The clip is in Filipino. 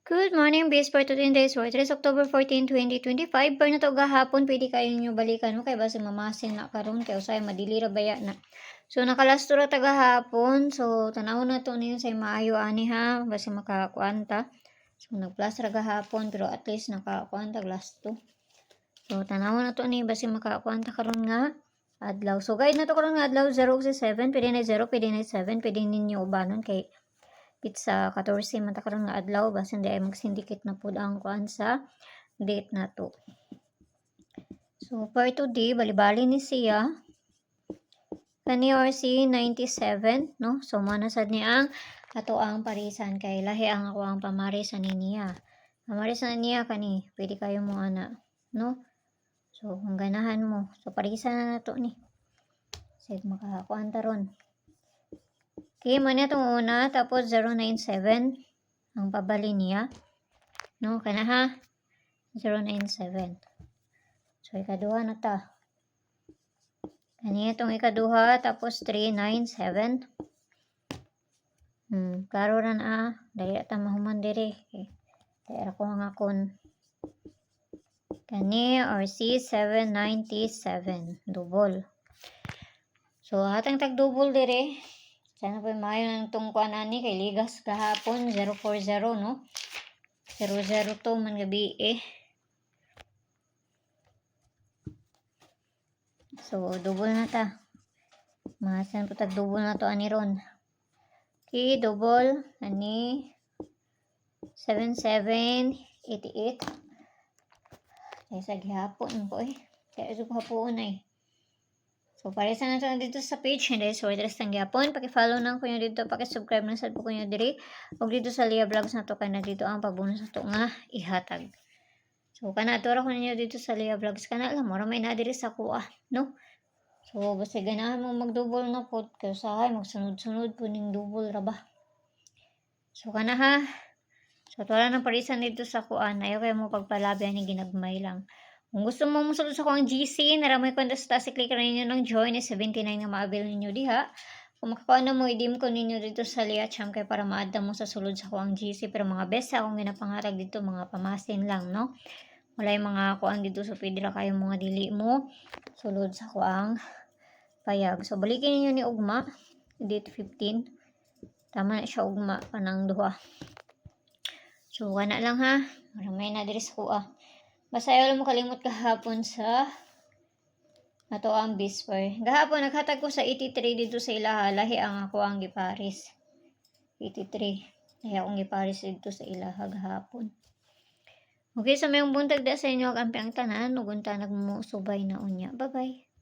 Good morning, base for today's for today's October 14, 2025. Pero na to gahapon, pwede kayo nyo balikan mo kay base mamasin na karon kay usay madili ra baya na. So nakalasto ra ta gahapon. So tanaw na to niyo say maayo ani ha base makakuanta. So nagplus ra gahapon pero at least nakakuanta lasto. So tanaw na to ni base makakuanta karon nga adlaw. So guide na to karon nga adlaw 0 7, pwede na 0, pwede na 7, pwede ninyo ubanon kay pizza 14 man ta karon nga adlaw basta hindi ay mag-syndicate na pud ang kuan sa date na to. So for today bali-bali ni siya kani RC 97 no. So mana sad ni ang ato ang parisan kay lahi ang ako ang pamaris ani niya. Pamaris na niya kani pwede kayo mo ana no. So kung ganahan mo so parisan na nato ni. Sige makakuan ta ron. Okay, muna itong una, tapos 097, ang pabali niya. No, kana ha? 097. So, ikaduha na ta. Kanya itong ikaduha, tapos 397. Klaro ran dali ata mahuman diri. Okay. Kaya ako nga kon. Kani, RC 797, double. So, hatang tag-double diri. Sana po maayo ng tungkuan ani kay ligas kahapon 040 no. 002 man gabi So double na ta. Masan po tag double na to ani ron. Okay, double ani 7788. Kaya sa gihapon po Kaya sa hapon So, parisan na ito dito sa page. Hindi, so, address ng gyapon. Paki-follow na ko nyo dito. Paki-subscribe na sa po ko nyo diri. O dito sa Lia Vlogs na to. Kaya na dito ang pagbunus na to nga ihatag. So, kana atura ko ninyo dito sa Lia Vlogs. Kana alam mo, ramay na diri sa kuha. No? So, basta ganahan mo mag-double na po. Kaya sahay, magsunod-sunod po ning double raba. So, kana ha. So, wala ng parisan dito sa kuha. Ayaw kayo mo pagpalabi ni ginagmay lang. Kung gusto mo musulod sa kong GC, naramay ko sa taas, i-click na ninyo ng join, 79 na ma-avail ninyo diha. Kung makakuha na mo, i-dim ko ninyo dito sa Lia Cham kay para ma-add mo sa sulod sa kong GC. Pero mga best akong ginapangarag dito, mga pamasin lang, no? Wala yung mga kuang dito so pwede ra kayo mga dili mo sulod sa kuang payag. So, balikin ninyo ni Ugma, date 15. Tama na siya Ugma, panang duha. So, wala lang ha. Maramay na diri sa kuha. Basta ayaw mo kalimot kahapon sa ato ang bisper. Gahapon naghatag ko sa 83 dito sa ilaha. Lahi ang ako ang giparis. 83. Lahi akong giparis dito sa ilaha gahapon. Okay, so mayong buntag da sa inyo ang ampiang tanan. Ugunta nagmusubay na unya. Bye-bye.